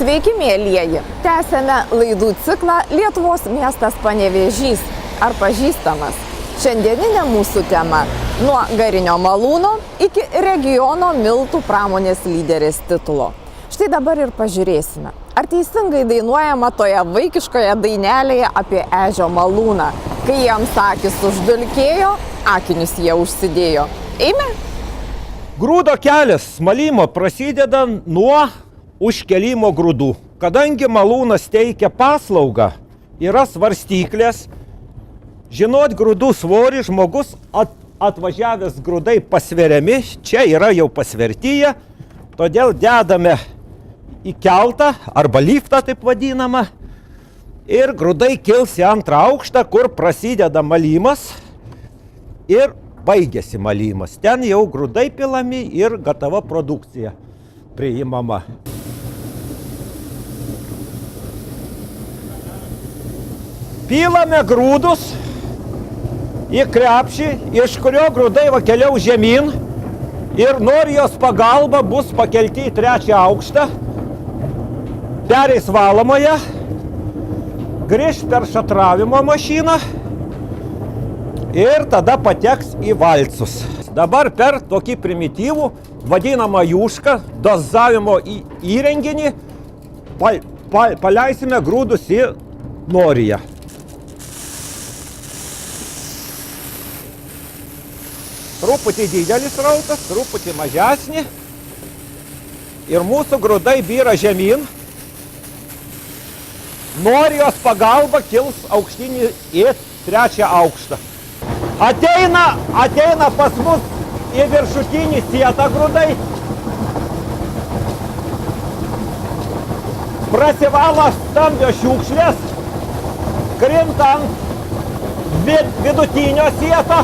Sveiki, mielieji! Tęsėme laidų ciklą Lietuvos miestas Panevėžys ar pažįstamas. Šiandieninė mūsų tema – nuo garinio malūno iki regiono miltų pramonės lyderės titulo. Štai dabar ir pažiūrėsime, ar teisingai dainuojama toje vaikiškoje dainelėje apie ežio malūną, kai jiems akis uždulkėjo, akinius jie užsidėjo. Eime? Grūdo kelias malimo prasideda nuo užkelimo grūdų. Kadangi malūnas teikia paslaugą, yra svarstyklės, žinot grūdų svorį, žmogus atvažiavęs grūdai pasveriami, čia yra jau pasvertyje, todėl dedame į keltą arba liftą taip vadinamą ir grūdai kils į antrą aukštą, kur prasideda malimas ir baigėsi malimas. Ten jau grūdai pilami ir gatava produkcija priimama. Pilame grūdus į krepšį, iš kurio grūdai keliau žemyn ir Norijos pagalba bus pakelti į trečią aukštą, pereis valomoje, grįž per šatravimo mašiną ir tada pateks į valcus. Dabar per tokį primityvų vadinamą jušką dozavimo įrenginį paleisime grūdus į Noriją. Truputį didelis rautas, truputį mažesnį ir mūsų grūdai byra žemyn. Norijos pagalba kils aukštinį į trečią aukštą. Ateina pas mus į viršutinį sietą grūdai. Prasivalo stambios šiukšlės, krinta ant vidutinio sieto.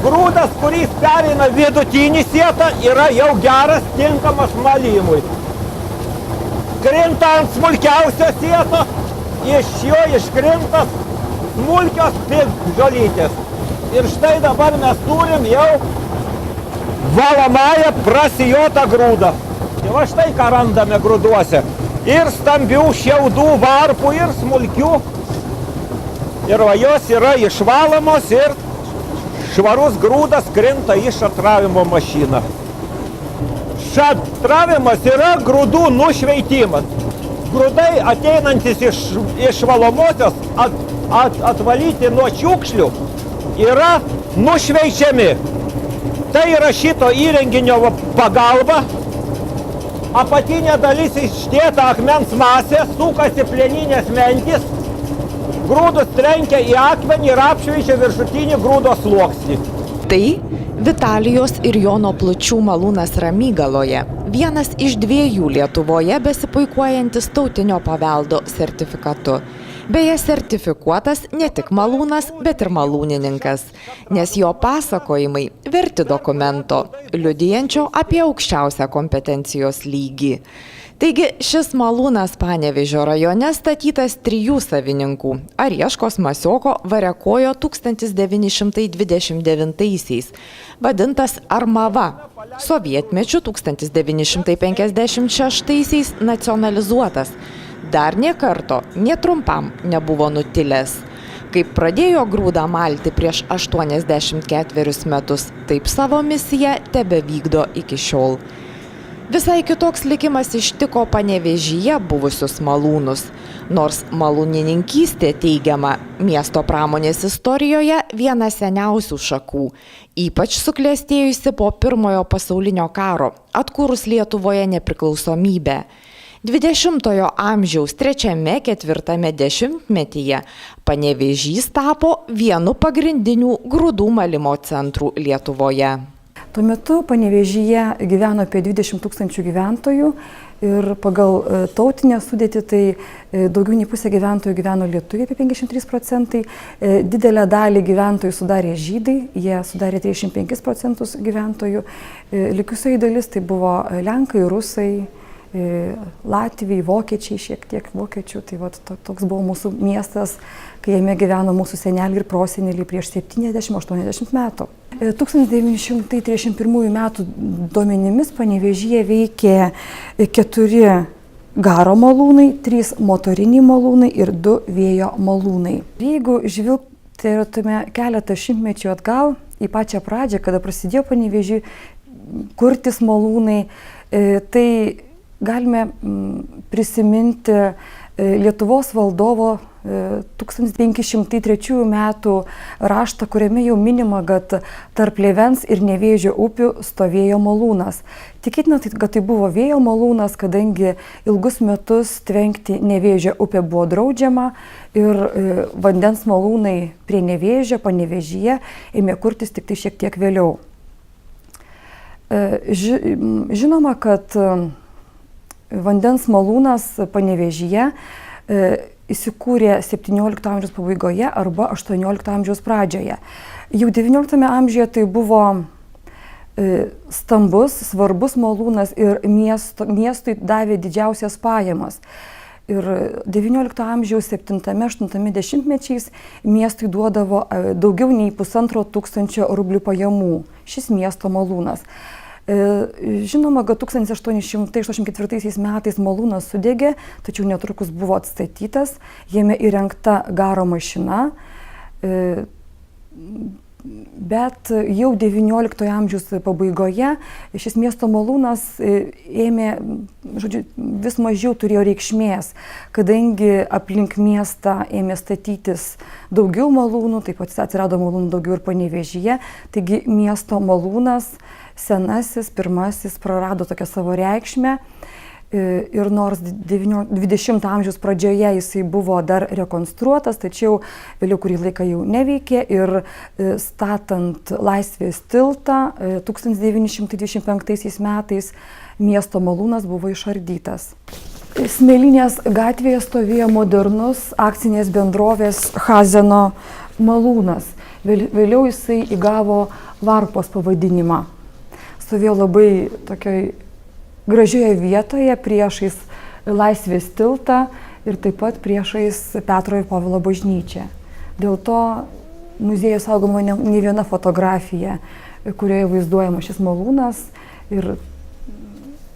Grūdas, kuris pereina vidutinį sietą, yra jau geras, tinkamas malimui. Krinta ant smulkiausio sieto, iš jo iškrinta smulkios piktžolytės. Ir štai dabar mes turim jau valomąją prasijotą grūdą. Tai va štai ką randame grūduose. Ir stambių šiaudų, varpų, ir smulkių. Ir va jos yra išvalomos ir švarus grūdas krinta į šatravimo mašiną. Šatravimas yra grūdų nušveitimas. Grūdai ateinantis iš valomosios atvalyti nuo šiukšlių yra nušveičiami. Tai yra šito įrenginio pagalba. Apatinė dalis ištieta akmens masė, sukasi plieninės mentys. Grūdus trenkia į akmenį ir apšveičia viršutinį grūdo sluoksnį. Tai Vitalijos ir Jono Plučių malūnas Ramygaloje. Vienas iš 2 Lietuvoje besipuikuojantis tautinio paveldo sertifikatu. Beje, sertifikuotas ne tik malūnas, bet ir malūnininkas, nes jo pasakojimai verti dokumento, liudijančio apie aukščiausią kompetencijos lygį. Taigi šis malūnas Panevėžio rajone statytas 3 savininkų – Arieškos Masioko Variakojo 1929-aisiais, vadintas Armava. Sovietmečiu 1956-aisiais nacionalizuotas. Dar nė karto, nė trumpam nebuvo nutilęs. Kaip pradėjo grūdą malti prieš 84 metus, taip savo misiją tebevykdo iki šiol. Visai kitoks likimas ištiko Panevėžyje buvusius malūnus, nors malūnininkystė teigiama miesto pramonės istorijoje viena seniausių šakų, ypač suklestėjusi po Pirmojo pasaulinio karo, atkūrus Lietuvoje nepriklausomybę. 20-ojo amžiaus 3–4 dešimtmetyje Panevėžys tapo vienu pagrindinių grūdų malimo centrų Lietuvoje. Tuo metu Panevėžyje gyveno apie 20 000 gyventojų ir pagal tautinę sudėtį tai daugiau nei pusė gyventojų gyveno lietuviai, apie 53%. Didelę dalį gyventojų sudarė žydai, jie sudarė 35% gyventojų. Likusioji dalis tai buvo lenkai, rusai, latviai, vokiečiai, šiek tiek vokiečių. Tai toks buvo mūsų miestas, kai jame gyveno mūsų seneliai ir proseneliai prieš 70–80 metų. 1931 metų duomenimis Panevėžyje veikė 4 garo malūnai, 3 motoriniai malūnai ir 2 vėjo malūnai. Jeigu žvilgterėtume keletą šimtmečių atgal į pačią pradžią, kada prasidėjo Panevėžy kurtis malūnai, tai galime prisiminti Lietuvos valdovo 1503 metų raštą, kuriame jau minima, kad tarp Lėvens ir Nevėžio upių stovėjo malūnas. Tikėtina, kad tai buvo vėjo malūnas, kadangi ilgus metus tvenkti Nevėžio upę buvo draudžiama ir vandens malūnai prie Nevėžio, Panevėžyje ėmė kurtis tik tai šiek tiek vėliau. Žinoma, kad vandens malūnas Panevėžyje įsikūrė 17 amžiaus pabaigoje arba 18 amžiaus pradžioje. Jau 19 amžiuje tai buvo stambus, svarbus malūnas ir miestui davė didžiausias pajamas. Ir 19 amžiaus 7-8 dešimtmečiais miestui duodavo daugiau nei 1500 rublių pajamų šis miesto malūnas. Žinoma, kad 1884 metais malūnas sudegė, tačiau netrukus buvo atstatytas, jame įrengta garo mašina, bet jau 19 amžiaus pabaigoje šis miesto malūnas ėmė, vis mažiau turėjo reikšmės, kadangi aplink miestą ėmė statytis daugiau malūnų, taip pat atsirado malūnų daugiau ir Panevėžyje, taigi miesto malūnas senasis, pirmasis prarado tokią savo reikšmę ir nors 20 amžiaus pradžioje jisai buvo dar rekonstruotas, tačiau vėliau kurį laiką jau neveikė ir statant Laisvės tiltą 1925 metais miesto malūnas buvo išardytas. Smėlynės gatvėje stovėjo modernus akcinės bendrovės Hazeno malūnas. Vėliau jisai įgavo Varpos pavadinimą. Stovėjo labai tokioj gražioje vietoje priešais Laisvės tiltą ir taip pat priešais Petro ir Povilo bažnyčią. Dėl to muziejuje saugoma ne viena fotografija, kurioje vaizduojama šis malūnas ir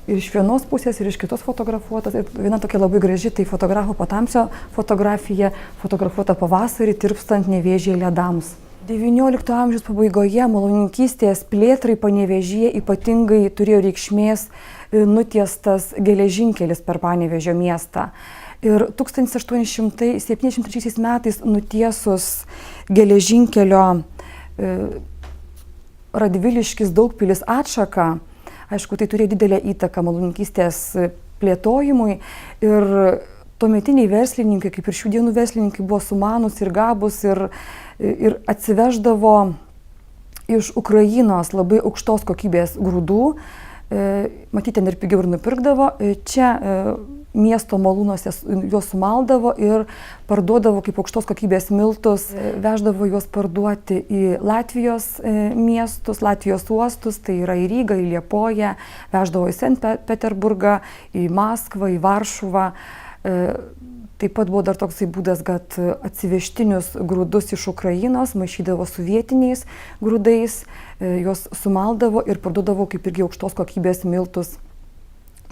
iš vienos pusės ir iš kitos fotografuotas. Ir viena tokia labai graži, tai fotografo Patamsio fotografija, fotografuota pavasarį tirpstant Nevėžyje ledams. 19 amžiaus pabaigoje malūninkystės plėtrai Panevėžyje ypatingai turėjo reikšmės nutiestas geležinkelis per Panevėžio miestą. Ir 1873 metais nutiesus geležinkelio Radviliškis Daugpilis atšaką, aišku, tai turėjo didelę įtaką malūninkystės plėtojimui ir tuometiniai verslininkai, kaip ir šių dienų verslininkai, buvo sumanūs ir gabūs ir atsiveždavo iš Ukrainos labai aukštos kokybės grūdų, matyti, ten ir pigiau ir nupirkdavo. Čia miesto malūnuose juos sumaldavo ir parduodavo kaip aukštos kokybės miltus, veždavo juos parduoti į Latvijos miestus, Latvijos uostus, tai yra į Rygą, į Liepoją, veždavo į Sankt Peterburgą, į Maskvą, į Varšuvą. Taip pat buvo dar toksai būdas, kad atsivežtinius grūdus iš Ukrainos maišydavo su vietiniais grūdais, juos sumaldavo ir parduodavo kaip irgi aukštos kokybės miltus,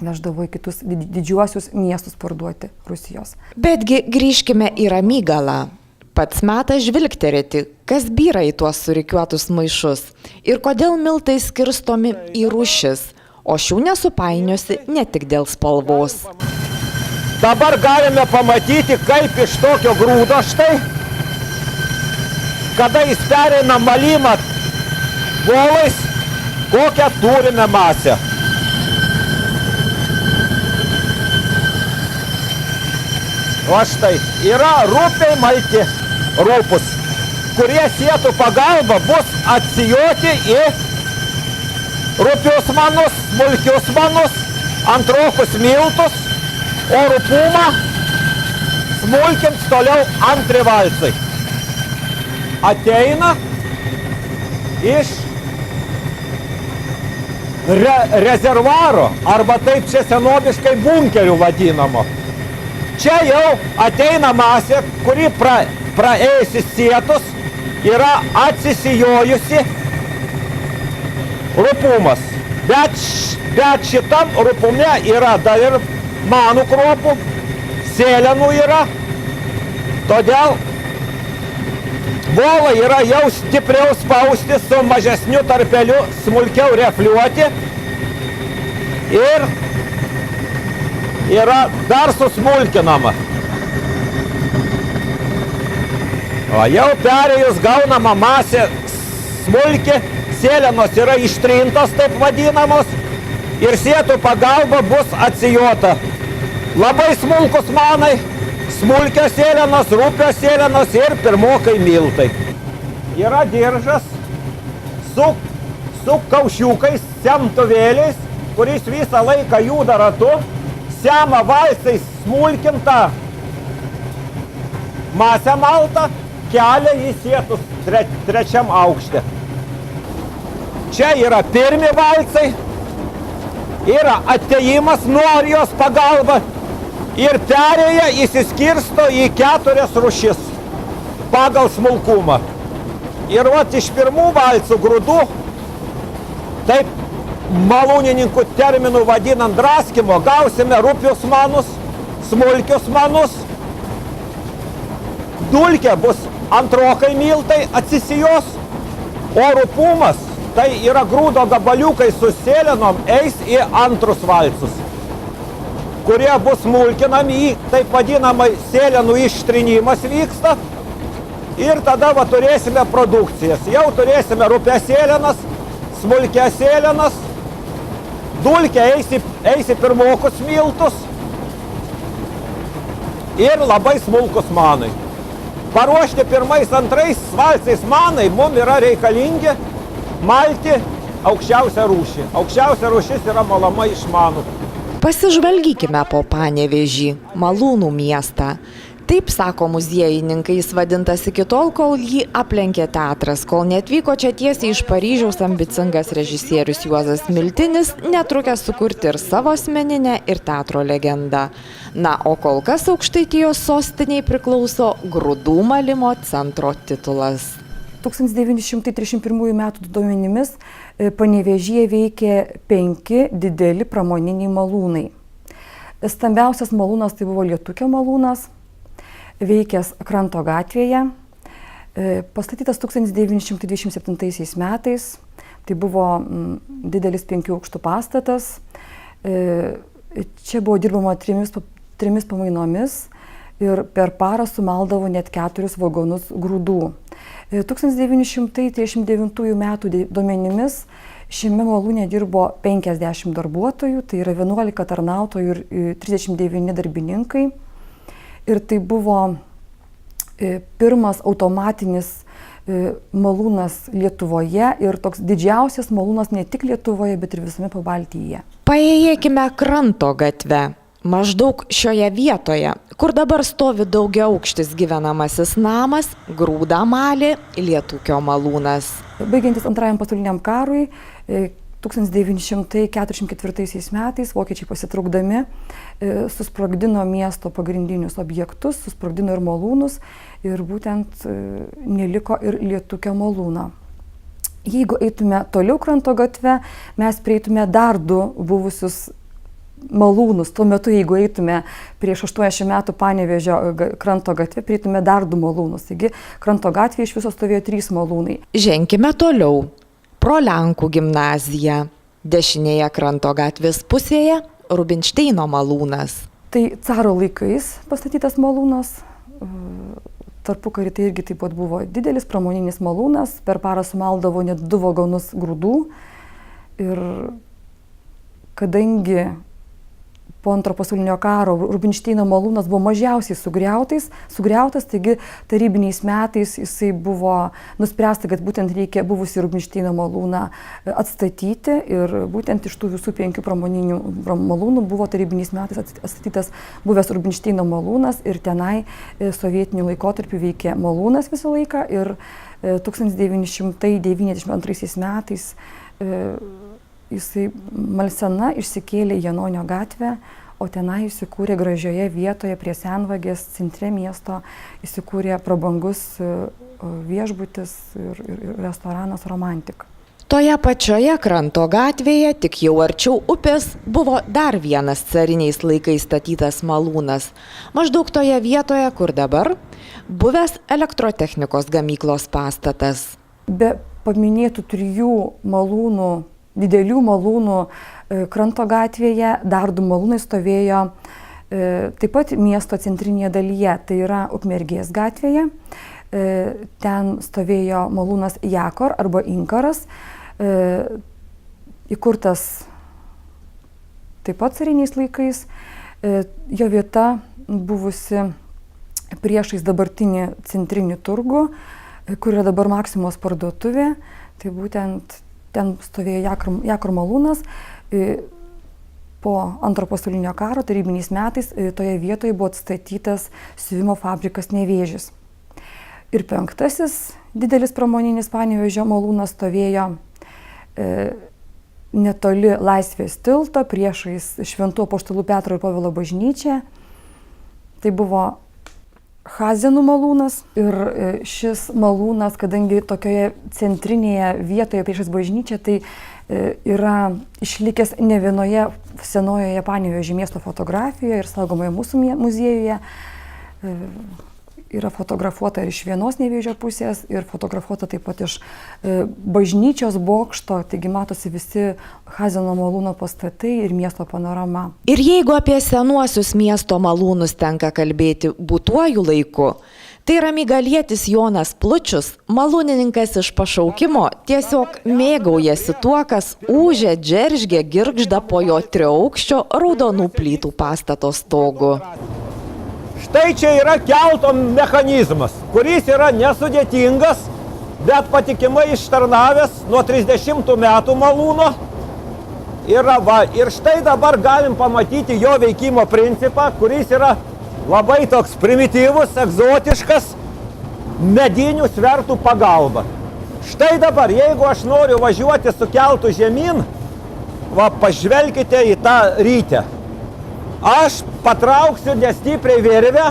veždavo į kitus didžiuosius miestus parduoti Rusijos. Betgi grįžkime į Ramygalą. Pats metas žvilgterėti, kas byra į tuos surikiuotus maišus ir kodėl miltai skirstomi į rūšis, o šių nesupainiosi ne tik dėl spalvos. Dabar galime pamatyti, kaip iš tokio grūdo štai, kada jis pereina malimą volais, kokią turime masę. O štai yra rupiai malti rūpus, kurie sietų pagalba bus atsijoti į rupius manus, smulkius manus, antrokus miltus, o rupumą smulkins toliau antri valcai. Ateina iš rezervaro, arba taip čia senoviškai bunkerių vadinamo. Čia jau ateina masė, kuri praėjusi sietus yra atsisijojusi rupumas. Bet šitam rupume yra dar ir manų kruopų, sėlenų yra, todėl volai yra jau stipriau spausti, su mažesniu tarpeliu, smulkiau refliuoti ir yra dar susmulkinama. O jau perėjus gaunama masė smulki, sėlenos yra ištrintos, taip vadinamos, ir sėtų pagalba bus atsijota. Labai smulkus manai, smulkios sėlenos, rupios sėlenos ir pirmokai miltai. Yra diržas su kaušiukais, semtuvėliais, kuris visą laiką juda ratu, sema valsais smulkintą masę maltą, kelia į sėtus trečiam aukšte. Čia yra pirmi valsai, yra atėjimas nuorijos pagalba ir perėja įsiskirsto į 4 rūšis pagal smulkumą. Ir vat iš pirmų valsų grūdų, taip malūnininkų terminų vadinant draskimo, gausime rupius manus, smulkius manus. Dulkė bus antrokai miltai atsisijos, o rupumas, tai yra grūdo gabaliukai su sėlenom, eis į antrus valsus, kurie bus smulkinami į taip vadinamai sėlenų ištrynimas vyksta. Ir tada va turėsime produkcijas. Jau turėsime rupės sėlenas, smulkės sėlenas, dulkė eis į pirmokus miltus ir labai smulkus manai. Paruošti pirmais, antrais valsais manai mums yra reikalingi malti aukščiausią rūšį. Aukščiausia rūšis yra malama iš manų. Pasižvalgykime po Panevėžį, Malūnų miestą. Taip sako muziejininkai, jis vadintas iki tol, kol jį aplenkė teatras, kol neatvyko čia tiesiai iš Paryžiaus ambicingas režisierius Juozas Miltinis, netrukęs sukurti ir savo asmeninę, ir teatro legendą. Na, o kol kas Aukštaitijos sostiniai priklauso grūdų malimo centro titulas. 1931 metų duomenimis Panevėžyje veikė 5 dideli pramoniniai malūnai. Stambiausias malūnas tai buvo Lietukio malūnas, veikęs Kranto gatvėje, pastatytas 1927 metais, tai buvo didelis 5 aukštų pastatas, čia buvo dirbama 3 pamainomis ir per parą sumaldavo net 4 vagonus grūdų. 1939 metų duomenimis šiame malūne dirbo 50 darbuotojų, tai yra 11 tarnautojų ir 39 darbininkai. Ir tai buvo pirmas automatinis malūnas Lietuvoje ir toks didžiausias malūnas ne tik Lietuvoje, bet ir visame Pabaltyje. Paėjėkime Kranto gatve. Maždaug šioje vietoje, kur dabar stovi daugiaaukštis gyvenamasis namas, grūdą malė Lietukio malūnas. Baigiantis Antrajam pasauliniam karui, 1944 metais vokiečiai pasitraukdami susprogdino miesto pagrindinius objektus, susprogdino ir malūnus ir būtent neliko ir Lietukio malūno. Jeigu eitume toliau Kranto gatve, mes prieitume dar 2 buvusius malūnus. Tuo metu, jeigu eitume prieš 80 metų Panevėžio Kranto gatvė, prieitume dar 2 malūnus. Taigi Kranto gatvėje iš viso stovėjo 3 malūnai. Ženkime toliau. Pro Lenkų gimnaziją. Dešinėje Kranto gatvės pusėje Rubinšteino malūnas. Tai caro laikais pastatytas malūnas. Tarpukarį tai irgi taip pat buvo didelis pramoninis malūnas. Per parą sumaldavo net 2 vagonus grūdų. Ir kadangi po Antro pasaulinio karo Rubinšteino malūnas buvo mažiausiai sugriautas, taigi tarybiniais metais jisai buvo nuspręsta, kad būtent reikia buvusį Rubinšteino malūną atstatyti ir būtent iš tų visų 5 pramoninių malūnų buvo tarybiniais metais atstatytas buvęs Rubinšteino malūnas ir tenai sovietiniu laikotarpiu veikė malūnas visą laiką ir 1992 metais jisai Malsena išsikėlė į Janonio gatvę, o tenai įsikūrė gražioje vietoje prie Senvagės, centre miesto, įsikūrė prabangus viešbutis ir restoranas Romantik. Toje pačioje Kranto gatvėje, tik jau arčiau upės, buvo dar vienas cariniais laikais statytas malūnas. Maždaug toje vietoje, kur dabar buvęs elektrotechnikos gamyklos pastatas. Be paminėtų 3 malūnų, didelių malūnų Kranto gatvėje, dar 2 malūnai stovėjo taip pat miesto centrinėje dalyje, tai yra Ukmergės gatvėje. Ten stovėjo malūnas Jakor arba Inkaras, įkurtas taip pat cariniais laikais. Jo vieta buvusi priešais dabartinį centrinį turgų, kur yra dabar Maksimos parduotuvė. Tai būtent ten stovėjo Jakor malūnas. Po Antro pasaulinio karo tarybiniais metais toje vietoje buvo atstatytas siuvimo fabrikas Nevėžis. Ir 5. didelis pramoninis Panevėžio malūnas stovėjo netoli Laisvės tilto, priešais Šventų Apaštalų Petro ir Povilo bažnyčią. Tai buvo Chazenų malūnas ir šis malūnas, kadangi tokioje centrinėje vietoje priešais bažnyčią, tai yra išlikęs ne vienoje senojoje Panevėžio miesto fotografijoje ir saugomoje mūsų muziejuje. Yra fotografuota ir iš vienos Nevėžio pusės ir fotografuota taip pat iš bažnyčios bokšto, taigi matosi visi Chazeno malūno pastatai ir miesto panorama. Ir jeigu apie senuosius miesto malūnus tenka kalbėti būtuoju laiku, tai Ramigalietis Jonas Plučius, malūnininkas iš pašaukimo, tiesiog mėgaujasi tuo, kas ūžia, džeržgia, girgžda po jo 3-aukščio raudonų plytų pastato stogu. Štai čia yra kelto mechanizmas, kuris yra nesudėtingas, bet patikimai ištarnavęs nuo 30 metų malūno. Ir štai dabar galim pamatyti jo veikimo principą, kuris yra labai toks primityvus, egzotiškas, medinių svertų pagalba. Štai dabar, jeigu aš noriu važiuoti su keltu žemyn, pažvelkite į tą rytę. Aš patrauksiu nestipriai virvę,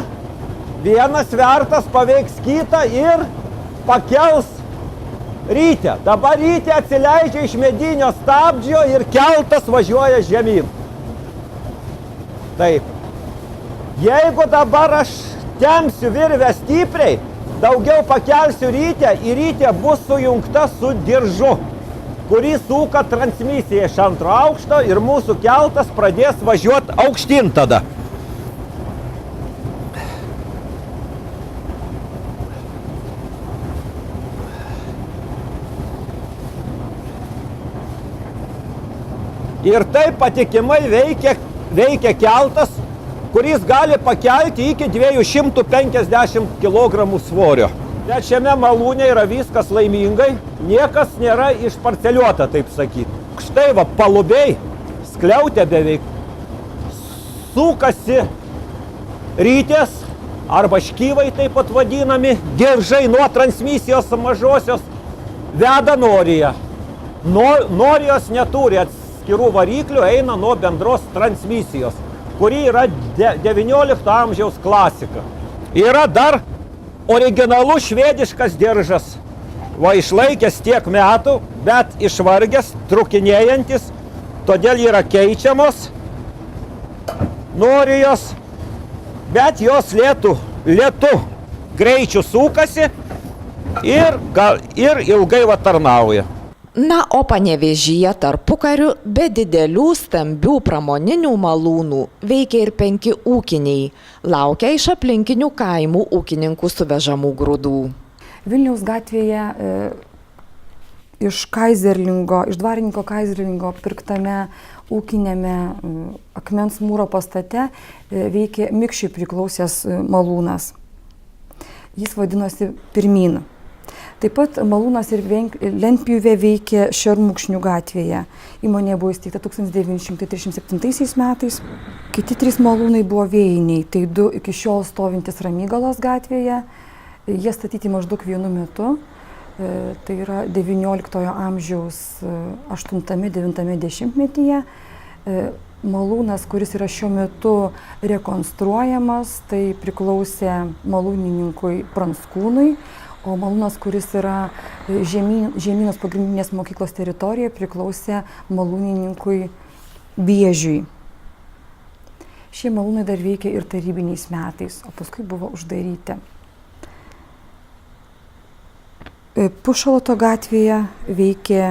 vienas svertas paveiks kitą ir pakels rytę. Dabar rytė atsileidžia iš medinio stabdžio ir keltas važiuoja žemyn. Taip. Jeigu dabar aš tempsiu virvę stipriai, daugiau pakelsiu rytę ir rytė bus sujungta su diržu, kuris suka transmisiją iš 2 aukšto ir mūsų keltas pradės važiuoti aukštyn tada. Ir taip patikimai veikia keltas, kuris gali pakelti iki 250 kg svorio. Bet šiame malūne yra viskas laimingai, niekas nėra išparceliuota, taip sakyti. Štai palubiai, skliautė beveik, sukasi rytės arba škyvai taip pat vadinami, diržai nuo transmisijos mažosios veda noriją. Norijos neturi atskirų variklių, eina nuo bendros transmisijos, kuri yra 19 amžiaus klasika. Yra dar originalus švediškas diržas, išlaikęs tiek metų, bet išvargęs, trukinėjantis, todėl yra keičiamos norijos, bet jos lėtu greičiu sukasi ir ilgai tarnauja. Na, o Panevėžyje tarpukariu be didelių stambių pramoninių malūnų veikia ir 5 ūkiniai, laukia iš aplinkinių kaimų ūkininkų suvežamų grūdų. Vilniaus gatvėje iš dvarininko Kaizerlingo pirktame ūkinėme akmens mūro pastate veikė Mikšiui priklausęs malūnas. Jis vadinosi Pirmyn. Taip pat malūnas ir lentpjūvė veikė Šermukšnių gatvėje. Įmonė buvo įsteigta 1937 metais. Kiti 3 malūnai buvo vėjiniai, tai 2 iki šiol stovintis Ramygalos gatvėje. Jie statyti maždaug vienu metu. Tai yra 19 amžiaus 8-9 metyje. Malūnas, kuris yra šiuo metu rekonstruojamas, tai priklausė malūnininkui Pranskūnui, o malūnas, kuris yra Žemynos pagrindinės mokyklos teritorijoje, priklausė malūnininkui Biežiui. Šie malūnai dar veikė ir tarybiniais metais, o paskui buvo uždaryti. Pušaloto gatvėje veikė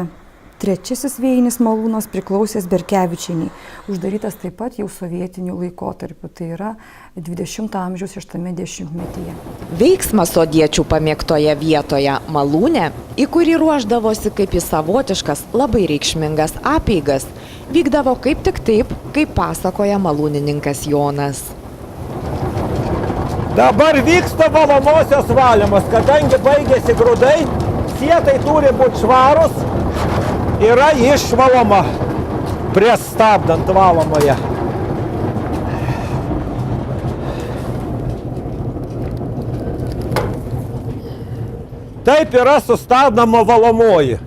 trečiasis vėjinis malūnas, priklausęs Berkevičienei, uždarytas taip pat jau sovietiniu laikotarpiu, tai yra 20 amžiaus 80-metyje. Veiksmas sodiečių pamėgtoje vietoje malūne, į kurį ruošdavosi kaip į savotiškas labai reikšmingas apeigas, vykdavo kaip tik taip, kaip pasakoja malūnininkas Jonas. Dabar vyksta valomosios valymas, kadangi baigėsi grūdai, sietai turi būti švarus, yra išvaloma prieš stabdant valomoje. Taip yra sustabdoma valomoji.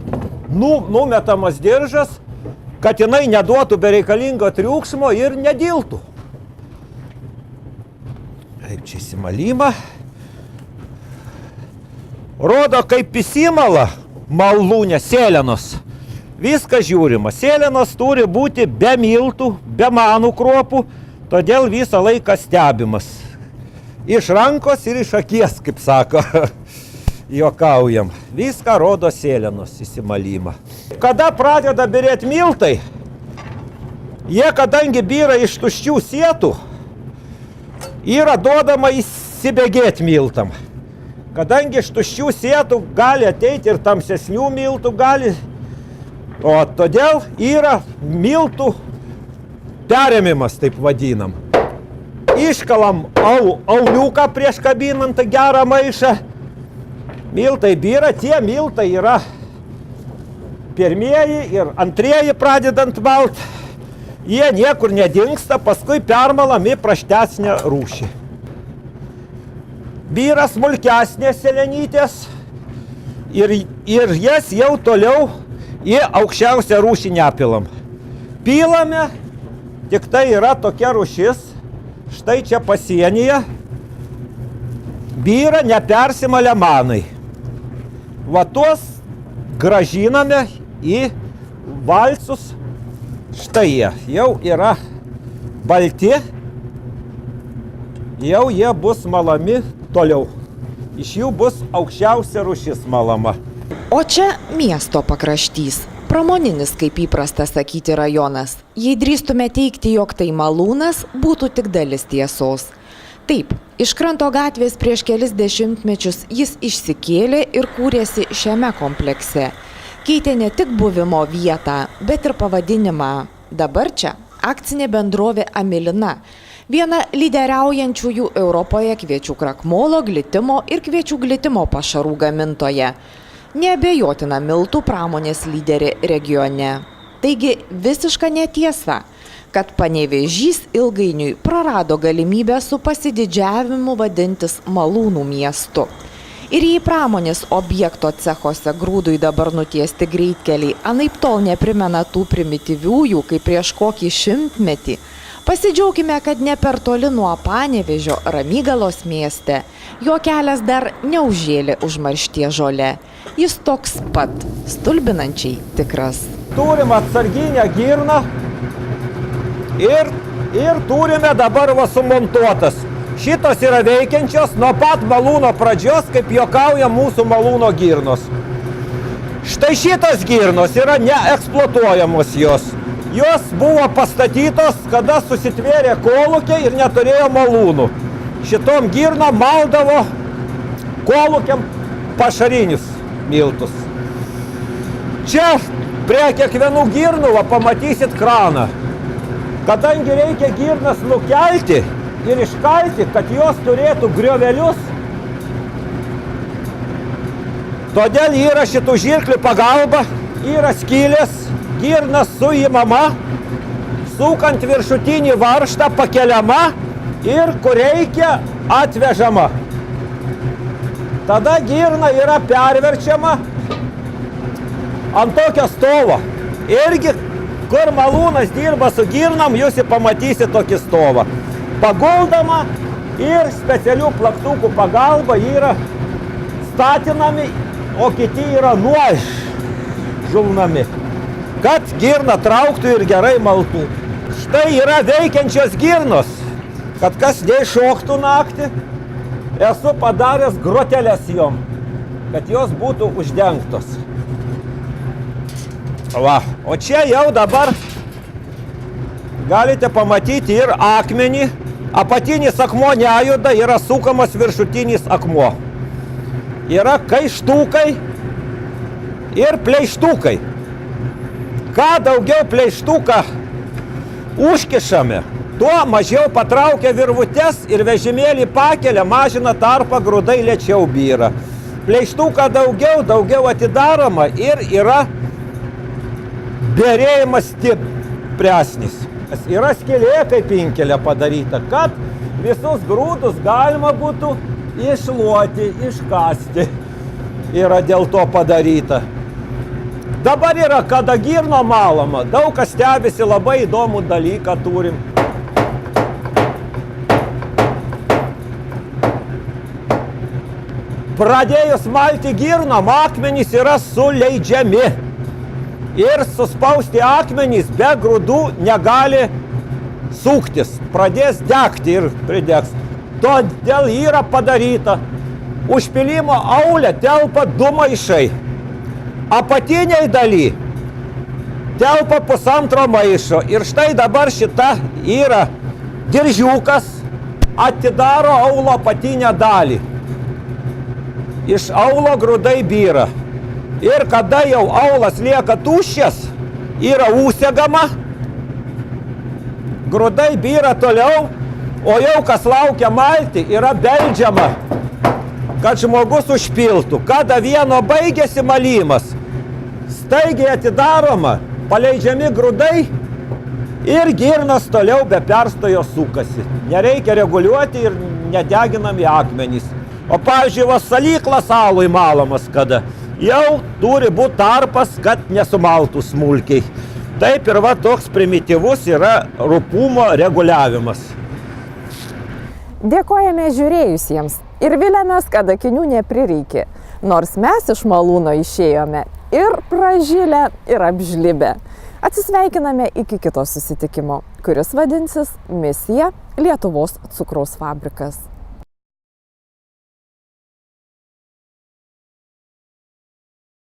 Numetamas diržas, kad jinai neduotų bereikalingo triukšmo ir nediltų. Taip, čia įsimalymą. Rodo, kaip įsimala malūnė sėlenos. Viskas žiūrima. Sėlenos turi būti be miltų, be manų kruopų, todėl visą laiką stebimas. Iš rankos ir iš akies, kaip sako, juokaujam. Viską rodo sėlenos įsimalymą. Kada pradeda birėti miltai, jie, kadangi byra iš tuščių sietų, yra duodama įsibėgėti miltam. Kadangi iš tuščių sietų gali ateiti ir tamsesnių miltų gali, o todėl yra miltų perėmimas, taip vadinam. Iškalam auliuką prieš kabinant gerą maišą. Miltai byra, tie miltai yra pirmieji ir antrieji pradedant malt. Jie niekur nedingsta, paskui permalami praštesnę rūšį. Byra smulkesnės selenytės ir jas jau toliau į aukščiausią rūšį nepilam. Pilame, tik tai yra tokia rūšis, štai čia pasienyje, byra nepersimalę manai. Va tuos grąžiname į valcus, štai jie jau yra balti, jau jie bus malami toliau. Iš jų bus aukščiausia rūšis malama. O čia miesto pakraštys. Pramoninis, kaip įprasta sakyti, rajonas. Jei drįstume teigti, jog tai malūnas, būtų tik dalis tiesos. Taip, iš Kranto gatvės prieš kelis dešimtmečius jis išsikėlė ir kūrėsi šiame komplekse. Keitė ne tik buvimo vietą, bet ir pavadinimą. Dabar čia akcinė bendrovė Amilina. Viena lyderiaujančiųjų Europoje kviečių krakmolo, glitimo ir kviečių glitimo pašarų gamintoja. Neabejotina miltų pramonės lyderė regione. Taigi visiška netiesa, kad Panevėžys ilgainiui prarado galimybę su pasididžiavimu vadintis malūnų miestu. Ir jei pramonės objekto cechose grūdui dabar nutiesti greitkeliai anaiptol neprimena tų primityviųjų, kaip prieš kokį šimtmetį, pasidžiaukime, kad ne per toli nuo Panevėžio Ramygalos mieste jo kelias dar neužžėlė užmaršties žole. Jis toks pat, stulbinančiai tikras. Turim atsarginę girną ir turime dabar va sumontuotas. Šitos yra veikiančios nuo pat malūno pradžios, kaip juokauja mūsų malūno girnos. Štai šitos girnos yra neeksploatuojamos jos. Jos buvo pastatytos, kada susitvėrė kolūkiai ir neturėjo malūnų. Šitom girnom maldavo kolūkiam pašarinius miltus. Čia prie kiekvienų girnų pamatysit kraną. Kadangi reikia girnas nukelti ir iškalti, kad jos turėtų griovelius, todėl yra šitų žirklių pagalba, yra skylės, girnas suimama, sukant viršutinį varžtą pakeliama ir kur reikia atvežama. Tada girna yra perverčiama ant tokio stovo. Irgi, kur malūnas dirba su girnom, jūs pamatysit tokį stovą. Paguldama ir specialių plaktukų pagalba yra statinami, o kiti yra nuožulnami, kad girna trauktų ir gerai maltų. Štai yra veikiančios girnos, kad kas neiššoktų naktį, esu padaręs groteles jom, kad jos būtų uždengtos. Va, o čia jau dabar galite pamatyti ir akmenį. Apatinis akmuo nejuda, yra sukamas viršutinis akmuo. Yra kaištukai ir pleištukai. Ką daugiau pleištuką užkišame, tuo mažiau patraukia virvutes ir vežimėlį pakelia, mažina tarpą, grūdai lėčiau byra. Pleištuką daugiau atidaroma ir yra bėrėjimas stipresnis. Yra skylė kaip inkelė padaryta, kad visus grūdus galima būtų iššluoti, iškasti. Yra dėl to padaryta. Dabar yra kada girno malama. Daug kas stebisi, labai įdomų dalyką turim. Pradėjus malti girnom, akmenys yra suleidžiami. Ir suspausti akmenys be grūdų negali suktis. Pradės degti ir pridegs. Todėl yra padaryta. Užpylimo aulė telpa 2 maišai. Apatiniai daly telpa 1,5 maišo. Ir štai dabar šita yra diržiukas, atidaro aulo apatinę dalį. Iš aulo grūdai byra. Ir kada jau aulas lieka tuščias, yra užsegama, grūdai byra toliau, o jau kas laukia malti, yra beldžiama, kad žmogus užpiltų. Kada vieno baigėsi malimas, staigiai atidaroma, paleidžiami grūdai ir girnas toliau be perstojo sukasi. Nereikia reguliuoti ir nedeginami akmenys. O pavyzdžiui, salyklas alui malamas kada. Jau turi būti tarpas, kad nesumaltų smulkiai. Taip ir toks primityvus yra rupumo reguliavimas. Dėkojame žiūrėjusiems ir viliamės, kad akinių neprireikė, nors mes iš malūno išėjome ir pražilę, ir apžlibę. Atsisveikiname iki kito susitikimo, kuris vadinsis Misija Lietuvos cukraus fabrikas.